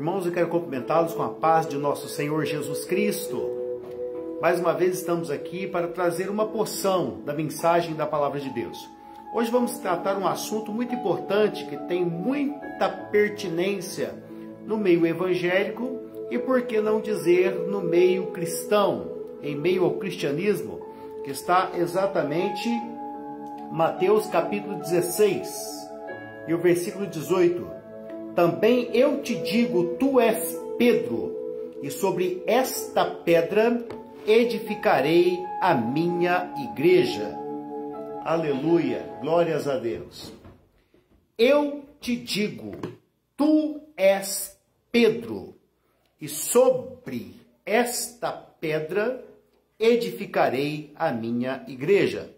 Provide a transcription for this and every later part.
Irmãos, eu quero cumprimentá-los com a paz de nosso Senhor Jesus Cristo. Mais uma vez estamos aqui para trazer uma porção da mensagem da Palavra de Deus. Hoje vamos tratar um assunto muito importante que tem muita pertinência no meio evangélico e, por que não dizer, no meio cristão, em meio ao cristianismo, que está exatamente Mateus capítulo 16 e o versículo 18. Também eu te digo, tu és Pedro, e sobre esta pedra edificarei a minha igreja. Aleluia, glórias a Deus. Eu te digo, tu és Pedro, e sobre esta pedra edificarei a minha igreja.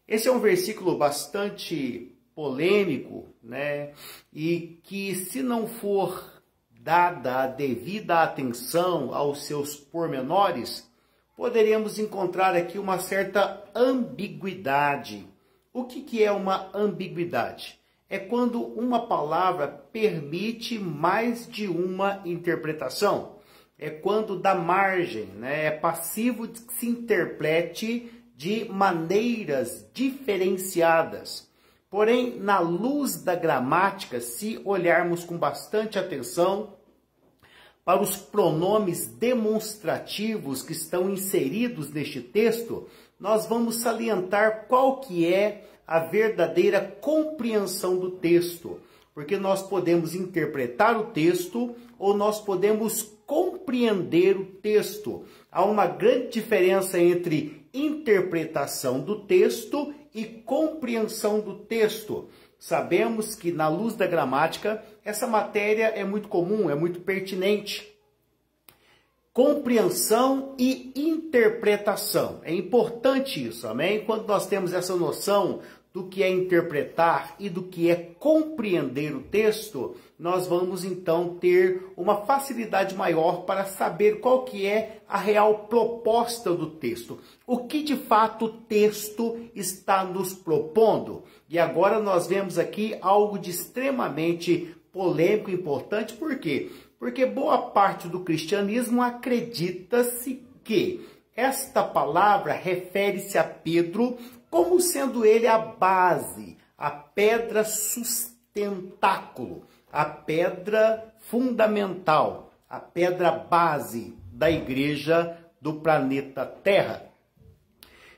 Esse é um versículo bastante polêmico, né? E que, se não for dada a devida atenção aos seus pormenores, poderemos encontrar aqui uma certa ambiguidade. O que é uma ambiguidade? É quando uma palavra permite mais de uma interpretação. É quando dá margem, né? É passivo de que se interprete de maneiras diferenciadas. Porém, na luz da gramática, se olharmos com bastante atenção para os pronomes demonstrativos que estão inseridos neste texto, nós vamos salientar qual que é a verdadeira compreensão do texto. Porque nós podemos interpretar o texto ou nós podemos compreender o texto. Há uma grande diferença entre interpretação do texto e compreensão do texto. Sabemos que, na luz da gramática, essa matéria é muito comum, é muito pertinente. Compreensão e interpretação. É importante isso, amém? Quando nós temos essa noção do que é interpretar e do que é compreender o texto, nós vamos então ter uma facilidade maior para saber qual que é a real proposta do texto. O que de fato o texto está nos propondo. E agora nós vemos aqui algo de extremamente polêmico e importante. Por quê? Porque boa parte do cristianismo acredita-se que esta palavra refere-se a Pedro como sendo ele a base, a pedra sustentáculo, a pedra fundamental, a pedra base da igreja do planeta Terra.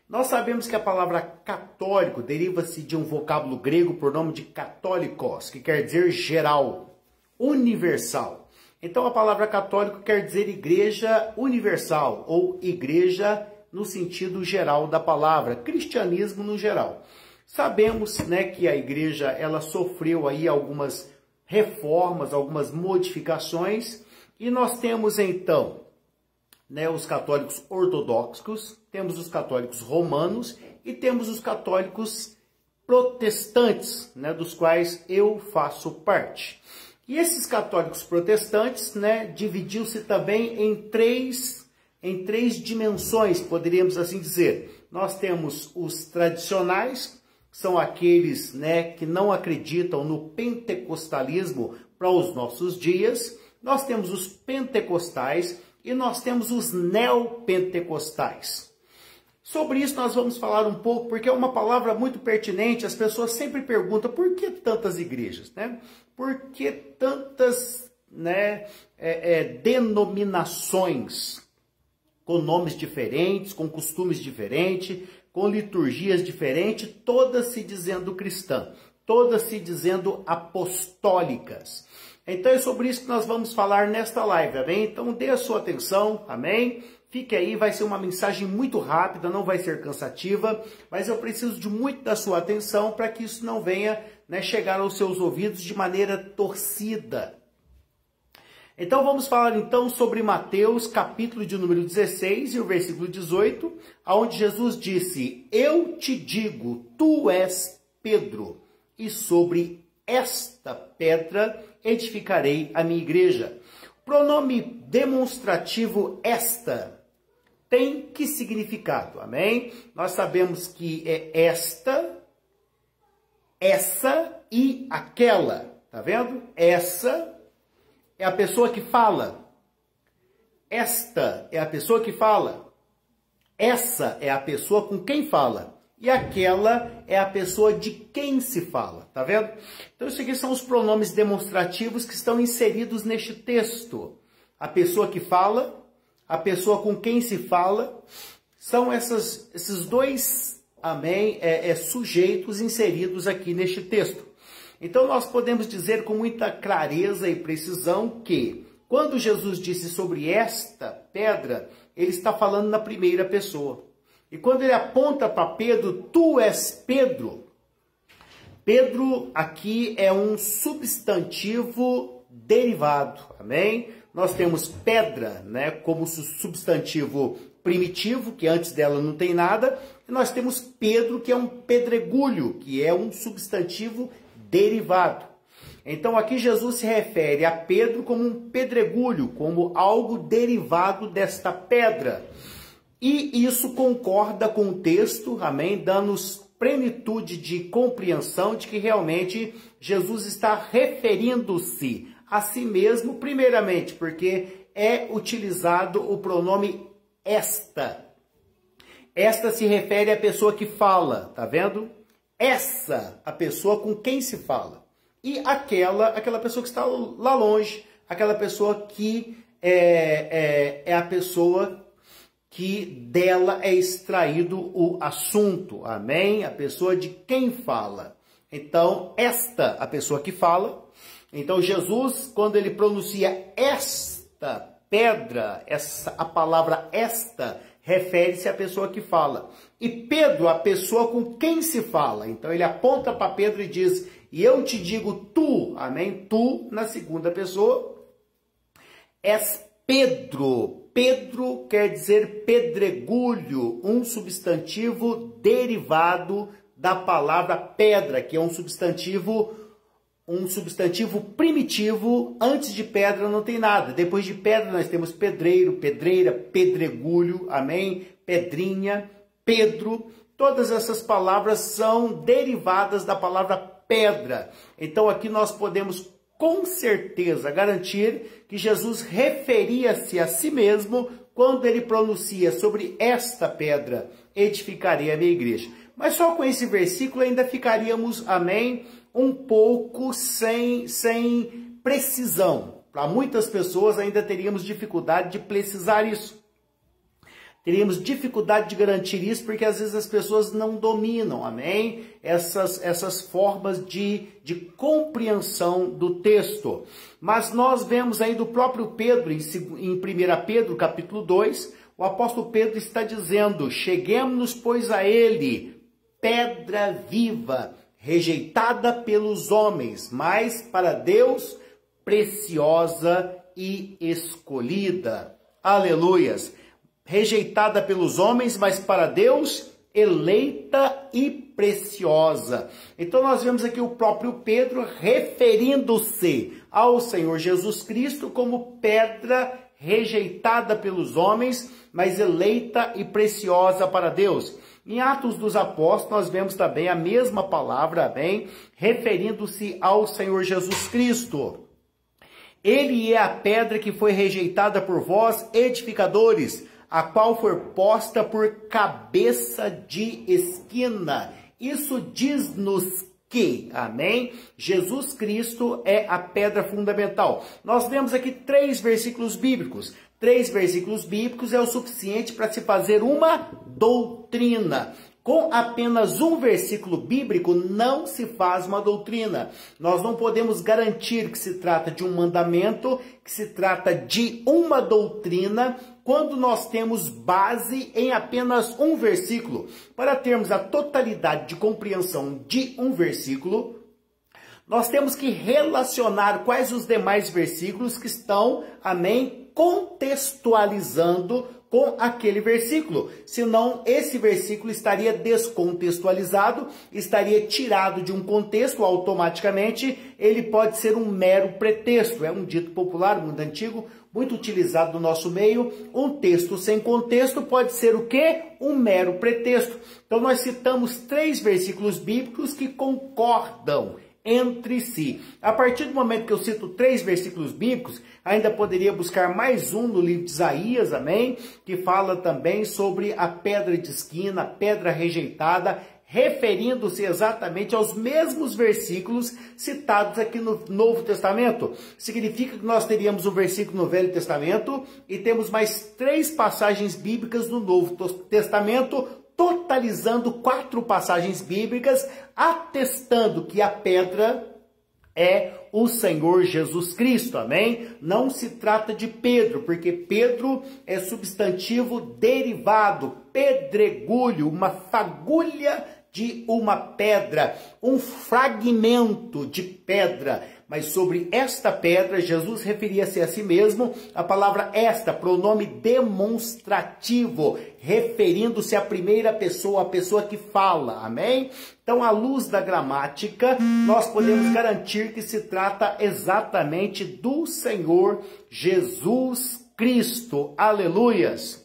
Nós sabemos que a palavra católico deriva-se de um vocábulo grego por nome de católicos, que quer dizer geral, universal. Então a palavra católico quer dizer igreja universal ou igreja no sentido geral da palavra, cristianismo no geral. Sabemos, né, que a igreja ela sofreu aí algumas reformas, algumas modificações, e nós temos então, né, os católicos ortodoxos, temos os católicos romanos e temos os católicos protestantes, né, dos quais eu faço parte. E esses católicos protestantes, né, dividiu-se também em três dimensões, poderíamos assim dizer. Nós temos os tradicionais, que são aqueles, né, que não acreditam no pentecostalismo para os nossos dias. Nós temos os pentecostais e nós temos os neopentecostais. Sobre isso nós vamos falar um pouco, porque é uma palavra muito pertinente. As pessoas sempre perguntam, por que tantas igrejas, né? Por que tantas, né, denominações com nomes diferentes, com costumes diferentes, com liturgias diferentes, todas se dizendo cristã, todas se dizendo apostólicas. Então é sobre isso que nós vamos falar nesta live, amém? Então dê a sua atenção, amém? Fique aí, vai ser uma mensagem muito rápida, não vai ser cansativa, mas eu preciso de muito da sua atenção para que isso não venha, né, chegar aos seus ouvidos de maneira torcida. Então vamos falar então sobre Mateus, capítulo de número 16 e o versículo 18, onde Jesus disse, eu te digo, tu és Pedro, e sobre esta pedra edificarei a minha igreja. O pronome demonstrativo esta tem que significado, amém? Nós sabemos que é esta, essa e aquela, tá vendo? Essa, é a pessoa que fala. Esta é a pessoa que fala. Essa é a pessoa com quem fala. E aquela é a pessoa de quem se fala. Tá vendo? Então, isso aqui são os pronomes demonstrativos que estão inseridos neste texto. A pessoa que fala, a pessoa com quem se fala, são esses dois, amém, sujeitos inseridos aqui neste texto. Então, nós podemos dizer com muita clareza e precisão que, quando Jesus disse sobre esta pedra, ele está falando na primeira pessoa. E quando ele aponta para Pedro, tu és Pedro. Pedro aqui é um substantivo derivado, amém? Nós temos pedra, né, como substantivo primitivo, que antes dela não tem nada. E nós temos Pedro, que é um pedregulho, que é um substantivo derivado. Então aqui Jesus se refere a Pedro como um pedregulho, como algo derivado desta pedra. E isso concorda com o texto, amém? Dando-nos plenitude de compreensão de que realmente Jesus está referindo-se a si mesmo, primeiramente, porque é utilizado o pronome esta. Esta se refere à pessoa que fala, tá vendo? Essa, a pessoa com quem se fala. E aquela pessoa que está lá longe, aquela pessoa que é a pessoa que dela é extraído o assunto, amém? A pessoa de quem fala. Então, esta, a pessoa que fala. Então, Jesus, quando ele pronuncia esta pedra, a palavra esta, refere-se à pessoa que fala. E Pedro, a pessoa com quem se fala. Então, ele aponta para Pedro e diz, e eu te digo tu, amém? Tu, na segunda pessoa, és Pedro. Pedro quer dizer pedregulho, um substantivo derivado da palavra pedra, que é um substantivo primitivo. Antes de pedra não tem nada. Depois de pedra nós temos pedreiro, pedreira, pedregulho, amém? Pedrinha, Pedro. Todas essas palavras são derivadas da palavra pedra. Então aqui nós podemos com certeza garantir que Jesus referia-se a si mesmo quando ele pronuncia sobre esta pedra, edificarei a minha igreja. Mas só com esse versículo ainda ficaríamos, amém, um pouco sem precisão. Para muitas pessoas ainda teríamos dificuldade de precisar isso. Teríamos dificuldade de garantir isso, porque às vezes as pessoas não dominam, amém? Essas formas de compreensão do texto. Mas nós vemos aí do próprio Pedro, em 1 Pedro, capítulo 2, o apóstolo Pedro está dizendo, cheguemos-nos, pois, a ele, pedra viva, rejeitada pelos homens, mas para Deus, preciosa e escolhida. Aleluias! Rejeitada pelos homens, mas para Deus, eleita e preciosa. Então nós vemos aqui o próprio Pedro referindo-se ao Senhor Jesus Cristo como pedra rejeitada pelos homens, mas eleita e preciosa para Deus. Em Atos dos Apóstolos nós vemos também a mesma palavra, bem, referindo-se ao Senhor Jesus Cristo. Ele é a pedra que foi rejeitada por vós, edificadores, a qual foi posta por cabeça de esquina. Isso diz-nos que, amém, Jesus Cristo é a pedra fundamental. Nós vemos aqui 3 versículos bíblicos. 3 versículos bíblicos é o suficiente para se fazer uma doutrina. Com apenas um versículo bíblico não se faz uma doutrina. Nós não podemos garantir que se trata de um mandamento, que se trata de uma doutrina, quando nós temos base em apenas um versículo. Para termos a totalidade de compreensão de um versículo, nós temos que relacionar quais os demais versículos que estão, amém, contextualizando com aquele versículo. Senão, esse versículo estaria descontextualizado, estaria tirado de um contexto automaticamente, ele pode ser um mero pretexto. É um dito popular, muito antigo, muito utilizado no nosso meio. Um texto sem contexto pode ser o quê? Um mero pretexto. Então, nós citamos 3 versículos bíblicos que concordam entre si. A partir do momento que eu cito 3 versículos bíblicos, ainda poderia buscar mais um no livro de Isaías, amém? Que fala também sobre a pedra de esquina, a pedra rejeitada, referindo-se exatamente aos mesmos versículos citados aqui no Novo Testamento. Significa que nós teríamos um versículo no Velho Testamento e temos mais 3 passagens bíblicas no Novo Testamento, totalizando 4 passagens bíblicas, atestando que a pedra é o Senhor Jesus Cristo, amém? Não se trata de Pedro, porque Pedro é substantivo derivado, pedregulho, uma fagulha de uma pedra, um fragmento de pedra. Mas sobre esta pedra, Jesus referia-se a si mesmo, a palavra esta, pronome demonstrativo, referindo-se à primeira pessoa, a pessoa que fala, amém? Então, à luz da gramática, nós podemos garantir que se trata exatamente do Senhor Jesus Cristo, aleluias!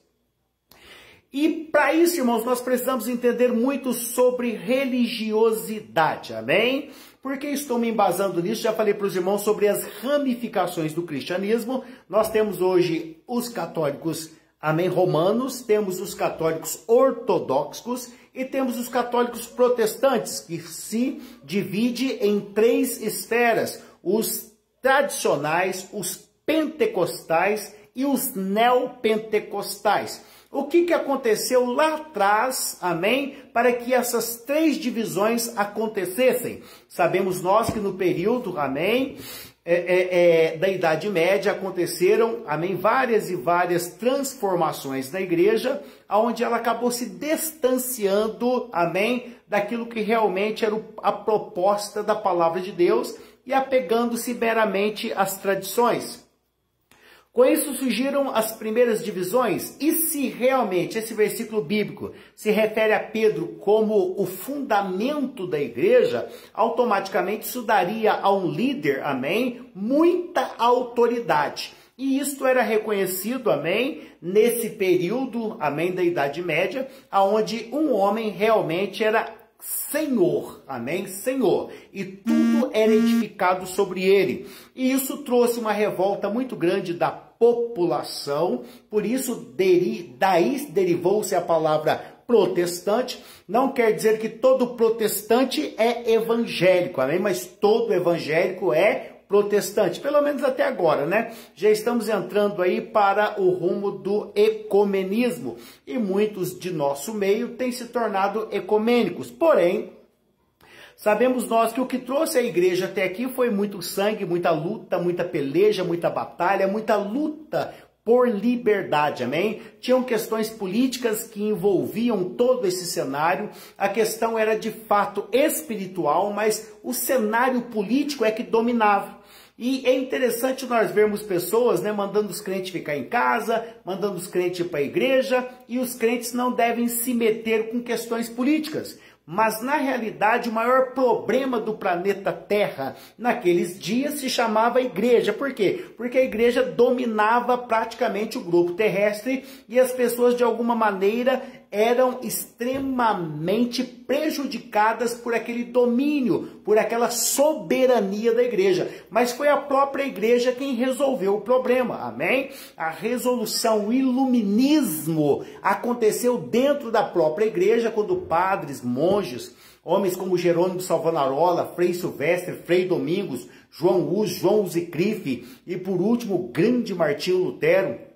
E para isso, irmãos, nós precisamos entender muito sobre religiosidade, amém? Por que estou me embasando nisso? Já falei para os irmãos sobre as ramificações do cristianismo. Nós temos hoje os católicos, amém, romanos, temos os católicos ortodoxos e temos os católicos protestantes, que se divide em 3 esferas: os tradicionais, os pentecostais e os neopentecostais. O que aconteceu lá atrás, amém, para que essas 3 divisões acontecessem? Sabemos nós que no período, amém, da Idade Média aconteceram, amém, várias e várias transformações na igreja, onde ela acabou se distanciando, amém, daquilo que realmente era a proposta da palavra de Deus e apegando-se meramente às tradições. Com isso surgiram as primeiras divisões. E se realmente esse versículo bíblico se refere a Pedro como o fundamento da igreja, automaticamente isso daria a um líder, amém, muita autoridade. E isto era reconhecido, amém, nesse período, amém, da Idade Média, onde um homem realmente era Senhor, amém? Senhor. E tudo era edificado sobre ele. E isso trouxe uma revolta muito grande da população. Por isso, daí derivou-se a palavra protestante. Não quer dizer que todo protestante é evangélico, amém? Mas todo evangélico é protestante, pelo menos até agora, né? Já estamos entrando aí para o rumo do ecumenismo e muitos de nosso meio têm se tornado ecumênicos. Porém, sabemos nós que o que trouxe a igreja até aqui foi muito sangue, muita luta, muita peleja, muita batalha, muita luta por liberdade, amém? Tinham questões políticas que envolviam todo esse cenário. A questão era de fato espiritual, mas o cenário político é que dominava. E é interessante nós vermos pessoas, né, mandando os crentes ficar em casa, mandando os crentes ir para a igreja, e os crentes não devem se meter com questões políticas. Mas, na realidade, o maior problema do planeta Terra naqueles dias se chamava igreja. Por quê? Porque a igreja dominava praticamente o globo terrestre e as pessoas, de alguma maneira, eram extremamente prejudicadas por aquele domínio, por aquela soberania da igreja. Mas foi a própria igreja quem resolveu o problema, amém? A resolução, o iluminismo aconteceu dentro da própria igreja, quando padres, monges, homens como Jerônimo Savonarola, Frei Silvestre, Frei Domingos, João Hus, João Wycliffe e, por último, o grande Martinho Lutero,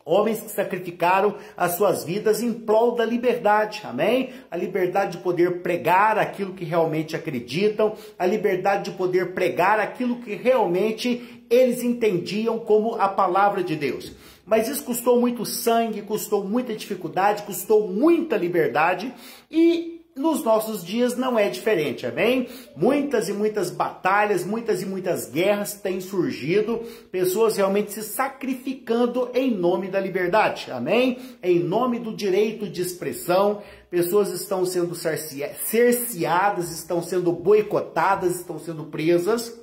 homens que sacrificaram as suas vidas em prol da liberdade, amém? A liberdade de poder pregar aquilo que realmente acreditam, a liberdade de poder pregar aquilo que realmente eles entendiam como a palavra de Deus. Mas isso custou muito sangue, custou muita dificuldade, custou muita liberdade e nos nossos dias não é diferente, amém? Muitas e muitas batalhas, muitas e muitas guerras têm surgido, pessoas realmente se sacrificando em nome da liberdade, amém? Em nome do direito de expressão, pessoas estão sendo cerceadas, estão sendo boicotadas, estão sendo presas.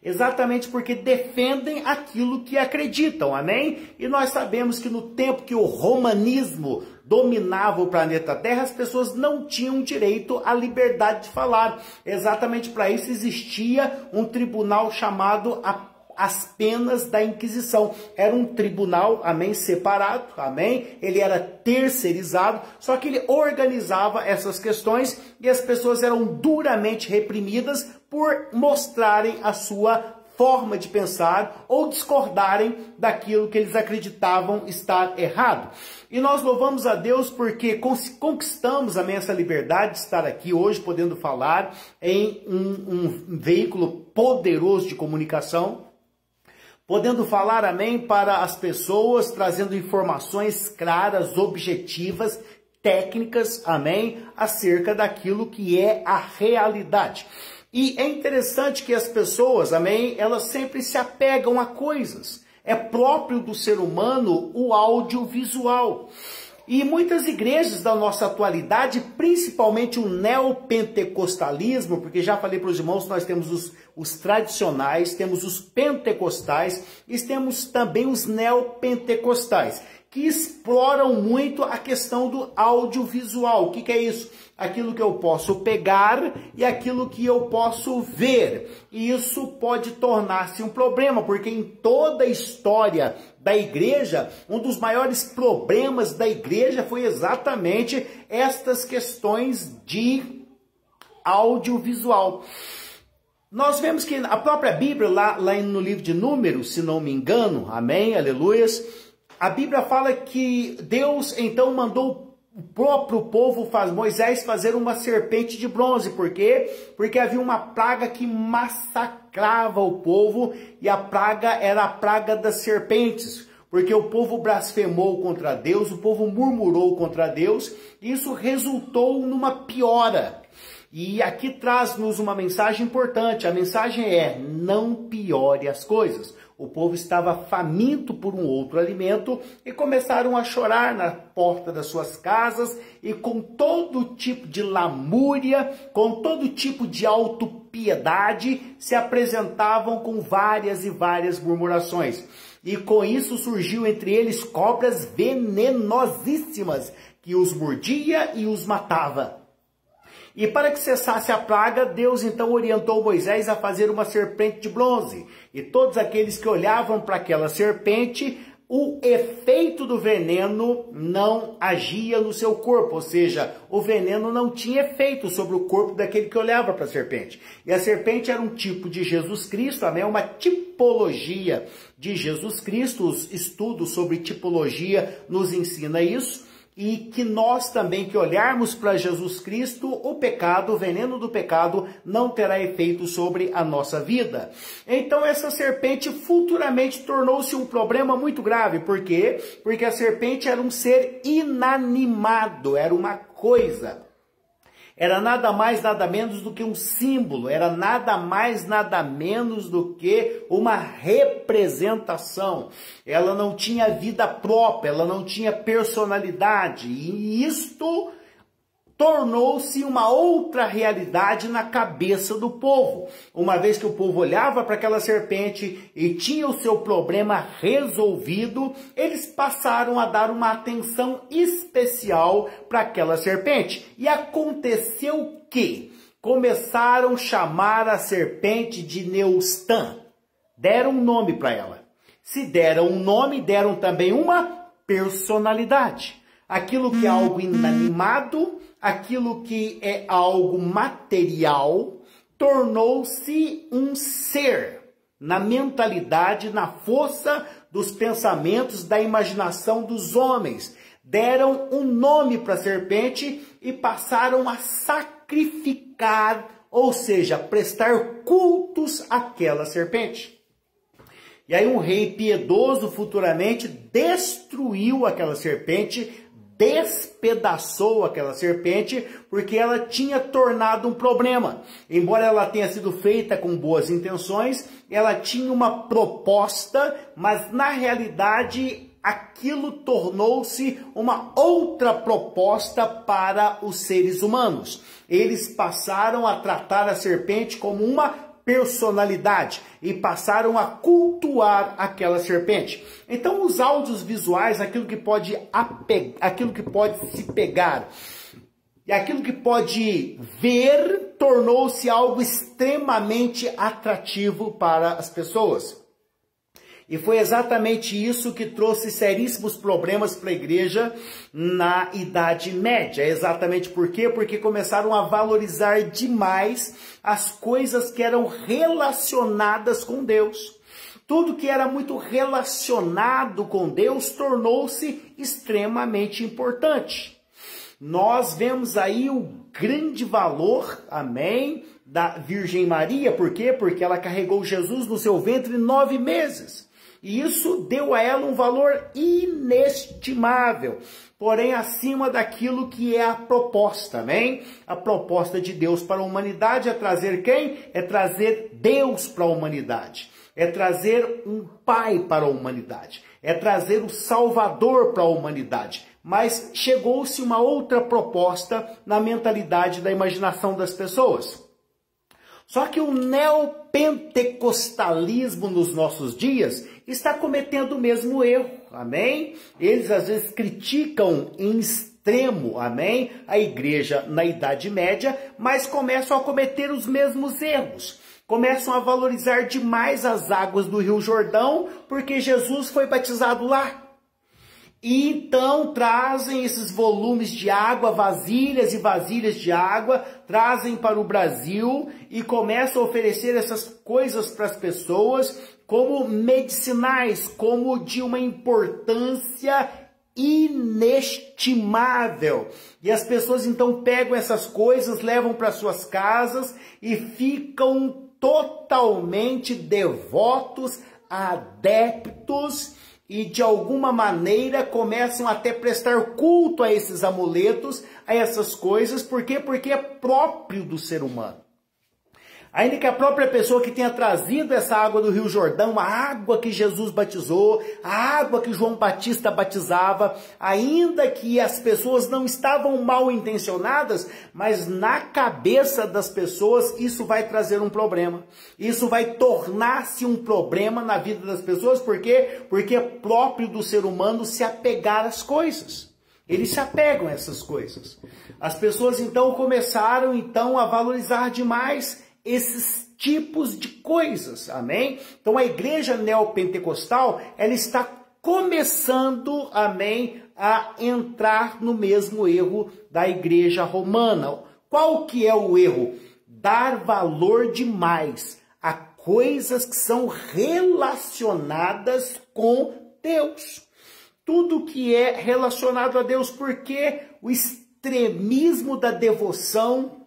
Exatamente porque defendem aquilo que acreditam, amém? E nós sabemos que no tempo que o romanismo dominava o planeta Terra, as pessoas não tinham direito à liberdade de falar. Exatamente para isso existia um tribunal chamado as penas da Inquisição. Era um tribunal, amém, separado, amém? Ele era terceirizado, só que ele organizava essas questões e as pessoas eram duramente reprimidas por mostrarem a sua forma de pensar ou discordarem daquilo que eles acreditavam estar errado. E nós louvamos a Deus porque conquistamos, amém, essa liberdade de estar aqui hoje podendo falar em um veículo poderoso de comunicação, podendo falar, amém, para as pessoas, trazendo informações claras, objetivas, técnicas, amém, acerca daquilo que é a realidade. E é interessante que as pessoas, amém, elas sempre se apegam a coisas. É próprio do ser humano o audiovisual. E muitas igrejas da nossa atualidade, principalmente o neopentecostalismo, porque já falei para os irmãos, nós temos os tradicionais, temos os pentecostais e temos também os neopentecostais, que exploram muito a questão do audiovisual. O que é isso? Aquilo que eu posso pegar e aquilo que eu posso ver. E isso pode tornar-se um problema, porque em toda a história da igreja, um dos maiores problemas da igreja foi exatamente estas questões de audiovisual. Nós vemos que a própria Bíblia, lá no livro de Números, se não me engano, amém, aleluias, a Bíblia fala que Deus então mandou o próprio povo, Moisés, fazer uma serpente de bronze. Por quê? Porque havia uma praga que massacrava o povo, e a praga era a praga das serpentes. Porque o povo blasfemou contra Deus, o povo murmurou contra Deus, e isso resultou numa piora. E aqui traz-nos uma mensagem importante. A mensagem é: não piore as coisas. O povo estava faminto por um outro alimento e começaram a chorar na porta das suas casas e com todo tipo de lamúria, com todo tipo de autopiedade, se apresentavam com várias e várias murmurações. E com isso surgiu entre eles cobras venenosíssimas que os mordia e os matava. E para que cessasse a praga, Deus então orientou Moisés a fazer uma serpente de bronze. E todos aqueles que olhavam para aquela serpente, o efeito do veneno não agia no seu corpo, ou seja, o veneno não tinha efeito sobre o corpo daquele que olhava para a serpente. E a serpente era um tipo de Jesus Cristo, amém? Uma tipologia de Jesus Cristo. Os estudos sobre tipologia nos ensina isso. E que nós também, que olharmos para Jesus Cristo, o pecado, o veneno do pecado, não terá efeito sobre a nossa vida. Então essa serpente futuramente tornou-se um problema muito grave. Por quê? Porque a serpente era um ser inanimado, era uma coisa. Era nada mais, nada menos do que um símbolo, era nada mais, nada menos do que uma representação. Ela não tinha vida própria, ela não tinha personalidade, e isto tornou-se uma outra realidade na cabeça do povo. Uma vez que o povo olhava para aquela serpente e tinha o seu problema resolvido, eles passaram a dar uma atenção especial para aquela serpente. E aconteceu que começaram a chamar a serpente de Neustã. Deram um nome para ela. Se deram um nome, deram também uma personalidade. Aquilo que é algo inanimado, aquilo que é algo material, tornou-se um ser na mentalidade, na força dos pensamentos, da imaginação dos homens. Deram um nome para a serpente e passaram a sacrificar, ou seja, prestar cultos àquela serpente. E aí um rei piedoso futuramente destruiu aquela serpente, despedaçou aquela serpente, porque ela tinha tornado um problema. Embora ela tenha sido feita com boas intenções, ela tinha uma proposta, mas na realidade aquilo tornou-se uma outra proposta para os seres humanos. Eles passaram a tratar a serpente como uma personalidade e passaram a cultuar aquela serpente. Então os áudios visuais, aquilo que pode se pegar e aquilo que pode ver, tornou-se algo extremamente atrativo para as pessoas. E foi exatamente isso que trouxe seríssimos problemas para a igreja na Idade Média. Exatamente por quê? Porque começaram a valorizar demais as coisas que eram relacionadas com Deus. Tudo que era muito relacionado com Deus tornou-se extremamente importante. Nós vemos aí o grande valor, amém, da Virgem Maria. Por quê? Porque ela carregou Jesus no seu ventre 9 meses. E isso deu a ela um valor inestimável, porém acima daquilo que é a proposta, amém? A proposta de Deus para a humanidade é trazer quem? É trazer Deus para a humanidade. É trazer um Pai para a humanidade. É trazer o Salvador para a humanidade. Mas chegou-se uma outra proposta na mentalidade da imaginação das pessoas. Só que o neopentecostalismo nos nossos dias está cometendo o mesmo erro, amém? Eles às vezes criticam em extremo, amém, a igreja na Idade Média, mas começam a cometer os mesmos erros. Começam a valorizar demais as águas do Rio Jordão, porque Jesus foi batizado lá. E então trazem esses volumes de água, vasilhas e vasilhas de água, trazem para o Brasil e começam a oferecer essas coisas para as pessoas como medicinais, como de uma importância inestimável. E as pessoas então pegam essas coisas, levam para suas casas e ficam totalmente devotos, adeptos, e de alguma maneira começam até a prestar culto a esses amuletos, a essas coisas. Por quê? Porque é próprio do ser humano. Ainda que a própria pessoa que tenha trazido essa água do Rio Jordão, a água que Jesus batizou, a água que João Batista batizava, ainda que as pessoas não estavam mal intencionadas, mas na cabeça das pessoas isso vai trazer um problema. Isso vai tornar-se um problema na vida das pessoas. Por quê? Porque é próprio do ser humano se apegar às coisas. Eles se apegam a essas coisas. As pessoas então começaram a valorizar demais esses tipos de coisas, amém? Então a igreja neopentecostal, ela está começando, amém, a entrar no mesmo erro da igreja romana. Qual que é o erro? Dar valor demais a coisas que são relacionadas com Deus. Tudo que é relacionado a Deus, porque o extremismo da devoção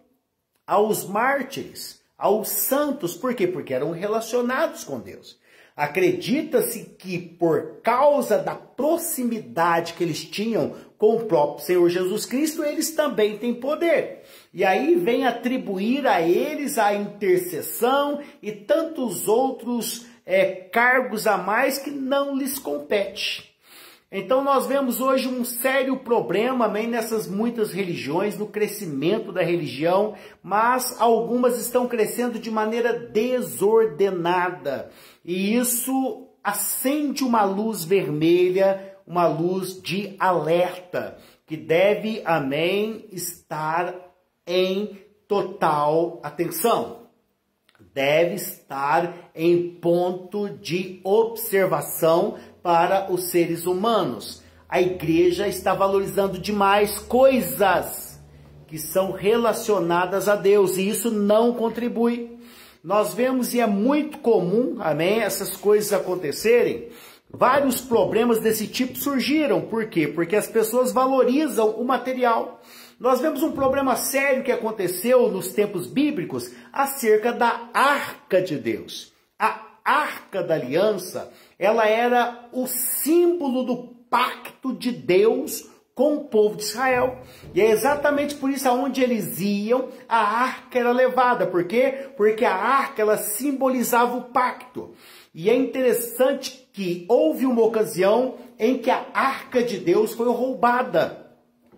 aos mártires, aos santos. Por quê? Porque eram relacionados com Deus. Acredita-se que por causa da proximidade que eles tinham com o próprio Senhor Jesus Cristo, eles também têm poder. E aí vem atribuir a eles a intercessão e tantos outros cargos a mais que não lhes compete. Então nós vemos hoje um sério problema, amém, nessas muitas religiões, no crescimento da religião, mas algumas estão crescendo de maneira desordenada. E isso acende uma luz vermelha, uma luz de alerta, que deve, amém, estar em total atenção. Deve estar em ponto de observação para os seres humanos. A igreja está valorizando demais coisas que são relacionadas a Deus, e isso não contribui. Nós vemos, e é muito comum, amém, essas coisas acontecerem. Vários problemas desse tipo surgiram. Por quê? Porque as pessoas valorizam o material. Nós vemos um problema sério que aconteceu nos tempos bíblicos acerca da Arca de Deus. A Arca da Aliança, ela era o símbolo do pacto de Deus com o povo de Israel. E é exatamente por isso aonde eles iam, a arca era levada. Por quê? Porque a arca, ela simbolizava o pacto. E é interessante que houve uma ocasião em que a arca de Deus foi roubada.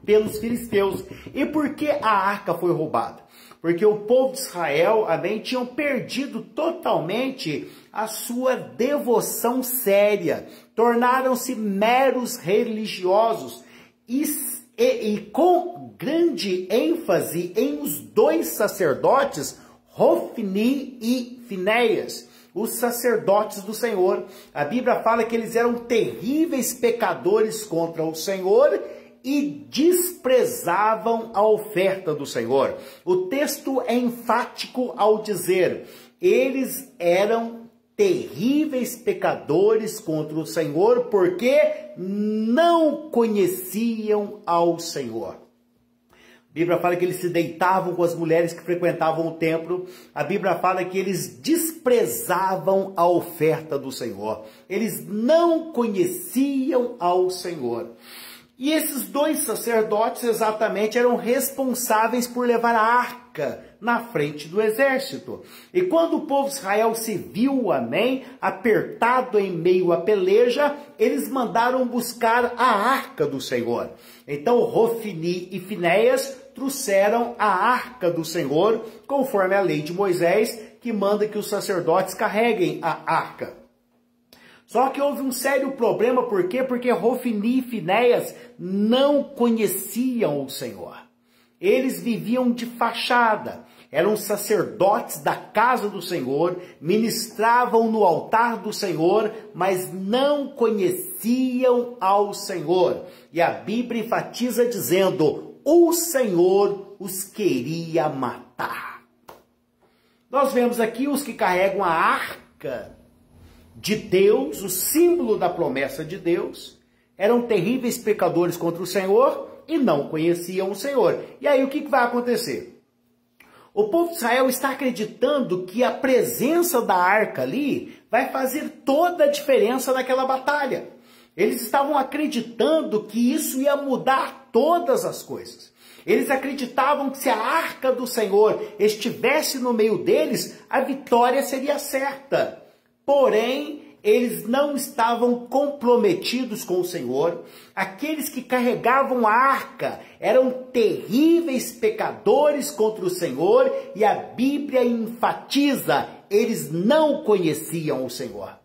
pelos filisteus. E por que a arca foi roubada? Porque o povo de Israel, amém, tinham perdido totalmente a sua devoção séria. Tornaram-se meros religiosos e com grande ênfase em os dois sacerdotes, Hofni e Finéias, os sacerdotes do Senhor. A Bíblia fala que eles eram terríveis pecadores contra o Senhor e desprezavam a oferta do Senhor. O texto é enfático ao dizer: eles eram terríveis pecadores contra o Senhor porque não conheciam ao Senhor. A Bíblia fala que eles se deitavam com as mulheres que frequentavam o templo. A Bíblia fala que eles desprezavam a oferta do Senhor. Eles não conheciam ao Senhor. E esses dois sacerdotes exatamente eram responsáveis por levar a arca na frente do exército. E quando o povo de Israel se viu, amém, apertado em meio à peleja, eles mandaram buscar a arca do Senhor. Então Hofni e Finéias trouxeram a arca do Senhor, conforme a lei de Moisés, que manda que os sacerdotes carreguem a arca. Só que houve um sério problema, por quê? Porque Hofni e Finéias não conheciam o Senhor. Eles viviam de fachada, eram sacerdotes da casa do Senhor, ministravam no altar do Senhor, mas não conheciam ao Senhor. E a Bíblia enfatiza dizendo: o Senhor os queria matar. Nós vemos aqui os que carregam a arca de Deus, o símbolo da promessa de Deus, eram terríveis pecadores contra o Senhor e não conheciam o Senhor. E aí o que vai acontecer? O povo de Israel está acreditando que a presença da arca ali vai fazer toda a diferença naquela batalha. Eles estavam acreditando que isso ia mudar todas as coisas. Eles acreditavam que se a arca do Senhor estivesse no meio deles, a vitória seria certa. Porém, eles não estavam comprometidos com o Senhor. Aqueles que carregavam a arca eram terríveis pecadores contra o Senhor, e a Bíblia enfatiza: eles não conheciam o Senhor.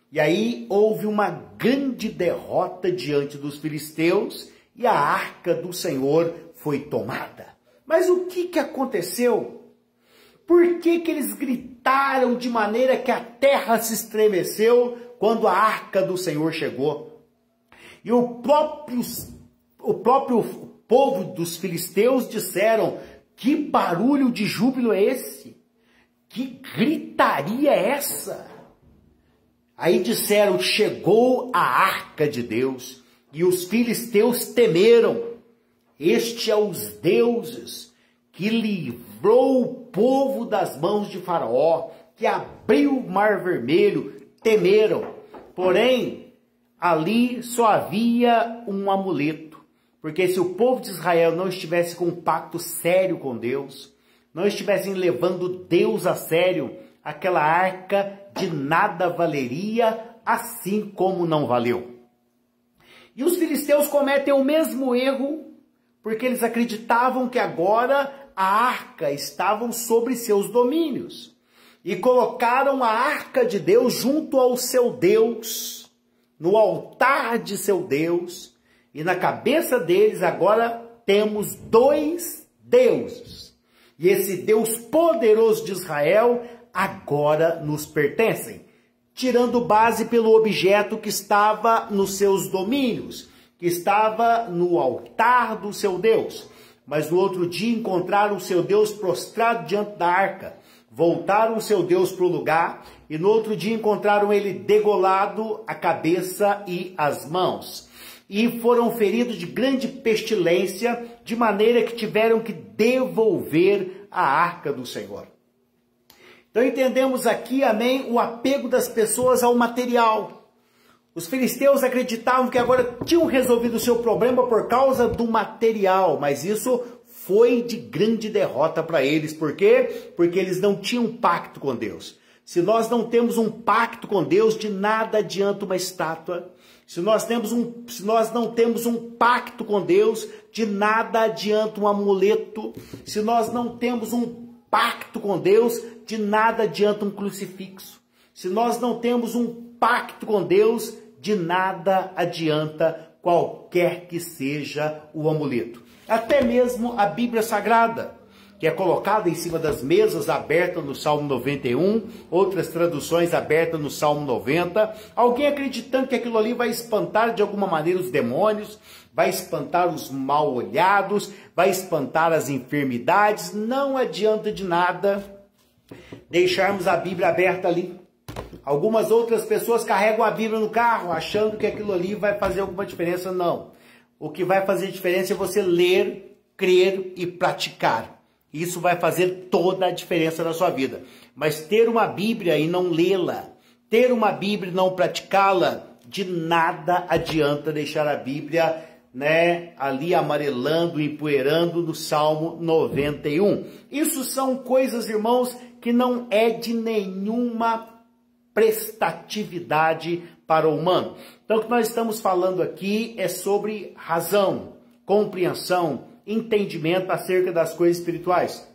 E aí houve uma grande derrota diante dos filisteus e a arca do Senhor foi tomada. Mas o que aconteceu? Por que eles gritaram de maneira que a terra se estremeceu quando a arca do Senhor chegou? E o próprio povo dos filisteus disseram: que barulho de júbilo é esse? Que gritaria é essa? Aí disseram: chegou a arca de Deus. E os filisteus temeram. Este é os deuses que livrou o povo das mãos de Faraó, que abriu o mar vermelho. Temeram. Porém, ali só havia um amuleto. Porque se o povo de Israel não estivesse com um pacto sério com Deus, não estivessem levando Deus a sério, aquela arca de nada valeria, assim como não valeu. E os filisteus cometem o mesmo erro, porque eles acreditavam que agora a arca estava sobre seus domínios. E colocaram a arca de Deus junto ao seu Deus, no altar de seu Deus. E na cabeça deles agora temos dois deuses. E esse Deus poderoso de Israel agora nos pertencem, tirando base pelo objeto que estava nos seus domínios, que estava no altar do seu Deus. Mas no outro dia encontraram o seu Deus prostrado diante da arca, voltaram o seu Deus para o lugar, e no outro dia encontraram ele degolado a cabeça e as mãos. E foram feridos de grande pestilência, de maneira que tiveram que devolver a arca do Senhor. Então entendemos aqui, amém, o apego das pessoas ao material. Os filisteus acreditavam que agora tinham resolvido o seu problema por causa do material, mas isso foi de grande derrota para eles. Por quê? Porque eles não tinham um pacto com Deus. Se nós não temos um pacto com Deus, de nada adianta uma estátua. Se nós não temos um pacto com Deus, de nada adianta um amuleto. Se nós não temos um pacto com Deus, de nada adianta um crucifixo. Se nós não temos um pacto com Deus, de nada adianta qualquer que seja o amuleto. Até mesmo a Bíblia Sagrada, que é colocada em cima das mesas, aberta no Salmo 91, outras traduções abertas no Salmo 90, alguém acreditando que aquilo ali vai espantar de alguma maneira os demônios, vai espantar os mal-olhados, vai espantar as enfermidades. Não adianta de nada deixarmos a Bíblia aberta ali. Algumas outras pessoas carregam a Bíblia no carro, achando que aquilo ali vai fazer alguma diferença. Não. O que vai fazer diferença é você ler, crer e praticar. Isso vai fazer toda a diferença na sua vida. Mas ter uma Bíblia e não lê-la, ter uma Bíblia e não praticá-la, de nada adianta deixar a Bíblia, ali amarelando, empoeirando no Salmo 91. Isso são coisas, irmãos, que não é de nenhuma prestatividade para o humano. Então, o que nós estamos falando aqui é sobre razão, compreensão, entendimento acerca das coisas espirituais.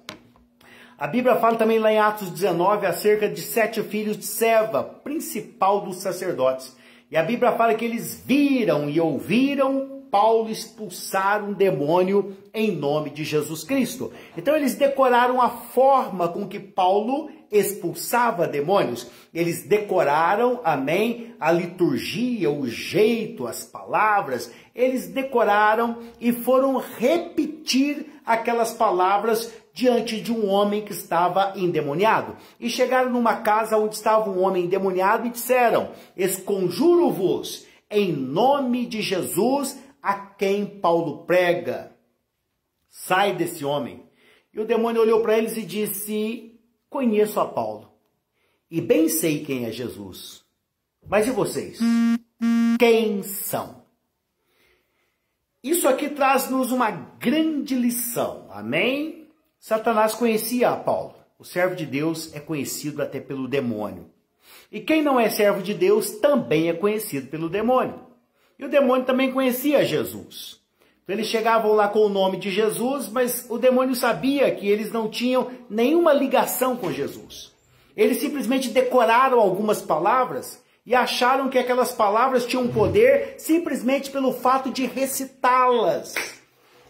A Bíblia fala também lá em Atos 19 acerca de 7 filhos de Seva, principal dos sacerdotes. E a Bíblia fala que eles viram e ouviram Paulo expulsar um demônio em nome de Jesus Cristo. Então eles decoraram a forma com que Paulo expulsava demônios. Eles decoraram, amém, a liturgia, o jeito, as palavras. Eles decoraram e foram repetir aquelas palavras diante de um homem que estava endemoniado. E chegaram numa casa onde estava um homem endemoniado e disseram: esconjuro-vos em nome de Jesus, a quem Paulo prega, sai desse homem. E o demônio olhou para eles e disse: conheço a Paulo e bem sei quem é Jesus. Mas e vocês? Quem são? Isso aqui traz-nos uma grande lição, amém? Satanás conhecia a Paulo. O servo de Deus é conhecido até pelo demônio. E quem não é servo de Deus também é conhecido pelo demônio. E o demônio também conhecia Jesus. Então eles chegavam lá com o nome de Jesus, mas o demônio sabia que eles não tinham nenhuma ligação com Jesus. Eles simplesmente decoraram algumas palavras e acharam que aquelas palavras tinham poder simplesmente pelo fato de recitá-las.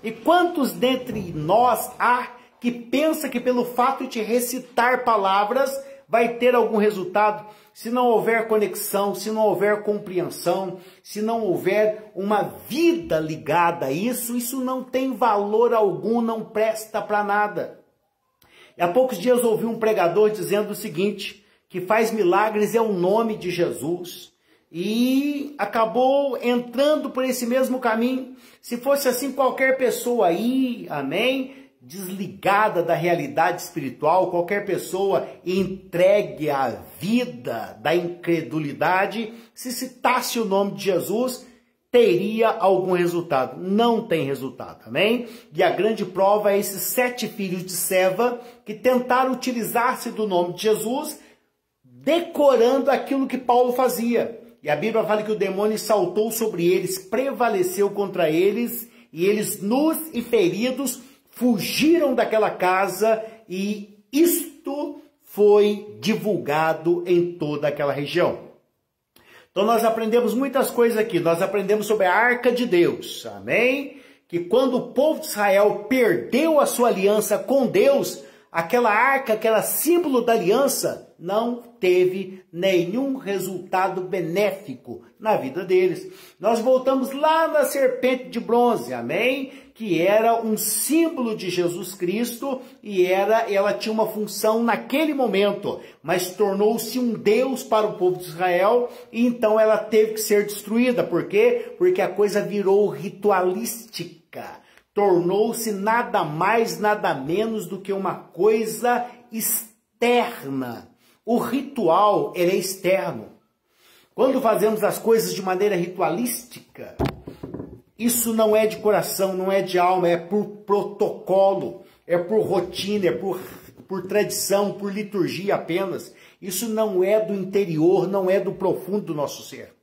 E quantos dentre nós há que pensa que pelo fato de recitar palavras vai ter algum resultado? Se não houver conexão, se não houver compreensão, se não houver uma vida ligada a isso, isso não tem valor algum, não presta para nada. E há poucos dias eu ouvi um pregador dizendo o seguinte, que faz milagres é o nome de Jesus. E acabou entrando por esse mesmo caminho. Se fosse assim, qualquer pessoa aí, amém, desligada da realidade espiritual, qualquer pessoa entregue à vida da incredulidade, se citasse o nome de Jesus, teria algum resultado. Não tem resultado, amém? E a grande prova é esses 7 filhos de Seva que tentaram utilizar-se do nome de Jesus, decorando aquilo que Paulo fazia. E a Bíblia fala que o demônio saltou sobre eles, prevaleceu contra eles, e eles, nus e feridos, fugiram daquela casa, e isto foi divulgado em toda aquela região. Então nós aprendemos muitas coisas aqui. Nós aprendemos sobre a Arca de Deus, amém? Que quando o povo de Israel perdeu a sua aliança com Deus, aquela arca, que era símbolo da aliança, não teve nenhum resultado benéfico na vida deles. Nós voltamos lá na serpente de bronze, amém? Que era um símbolo de Jesus Cristo e ela tinha uma função naquele momento, mas tornou-se um Deus para o povo de Israel e então ela teve que ser destruída. Por quê? Porque a coisa virou ritualística. Tornou-se nada mais, nada menos do que uma coisa externa. O ritual, ele é externo. Quando fazemos as coisas de maneira ritualística, isso não é de coração, não é de alma, é por protocolo, é por rotina, é por tradição, por liturgia apenas. Isso não é do interior, não é do profundo do nosso ser.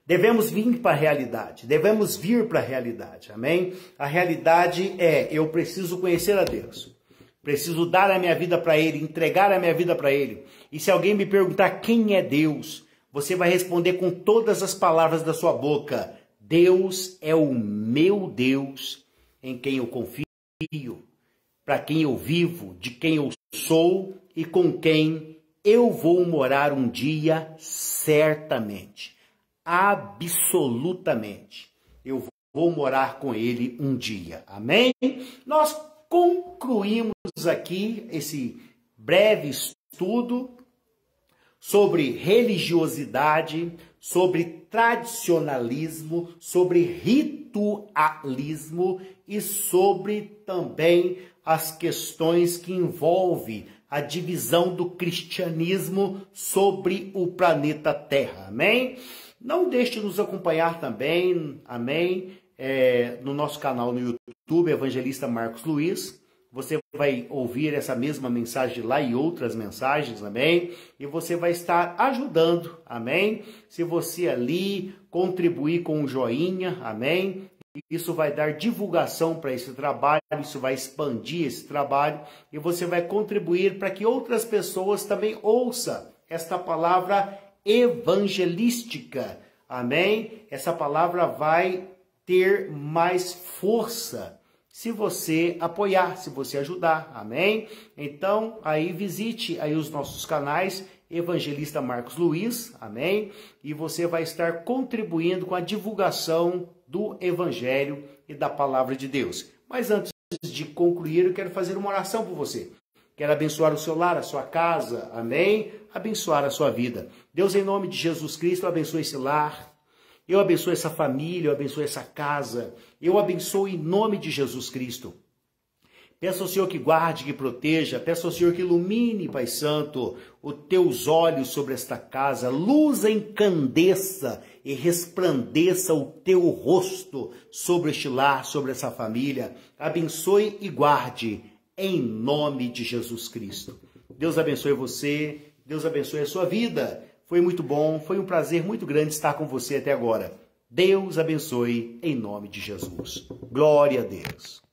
Devemos vir para a realidade, devemos vir para a realidade, amém? A realidade é, eu preciso conhecer a Deus, preciso dar a minha vida para Ele, entregar a minha vida para Ele. E se alguém me perguntar quem é Deus, você vai responder com todas as palavras da sua boca: Deus é o meu Deus, em quem eu confio, para quem eu vivo, de quem eu sou e com quem eu vou morar um dia certamente. Absolutamente. Eu vou morar com Ele um dia. Amém? Nós concluímos aqui esse breve estudo sobre religiosidade, sobre tradicionalismo, sobre ritualismo e sobre também as questões que envolvem a divisão do cristianismo sobre o planeta Terra. Amém? Não deixe de nos acompanhar também, amém, no nosso canal no YouTube, Evangelista Marcos Luiz. Você vai ouvir essa mesma mensagem lá e outras mensagens, amém? E você vai estar ajudando, amém? Se você ali contribuir com um joinha, amém? Isso vai dar divulgação para esse trabalho, isso vai expandir esse trabalho e você vai contribuir para que outras pessoas também ouçam esta palavra evangelística, amém? Essa palavra vai ter mais força se você apoiar, se você ajudar, amém? Então, aí visite aí os nossos canais, Evangelista Marcos Luiz, amém? E você vai estar contribuindo com a divulgação do Evangelho e da Palavra de Deus. Mas antes de concluir, eu quero fazer uma oração por você. Quero abençoar o seu lar, a sua casa, amém? Abençoar a sua vida. Deus, em nome de Jesus Cristo, abençoe esse lar. Eu abençoo essa família, eu abençoo essa casa. Eu abençoo em nome de Jesus Cristo. Peço ao Senhor que guarde, que proteja. Peço ao Senhor que ilumine, Pai Santo, os teus olhos sobre esta casa. Luz encandeça e resplandeça o teu rosto sobre este lar, sobre essa família. Abençoe e guarde em nome de Jesus Cristo. Deus abençoe você. Deus abençoe a sua vida. Foi muito bom, foi um prazer muito grande estar com você até agora. Deus abençoe em nome de Jesus. Glória a Deus.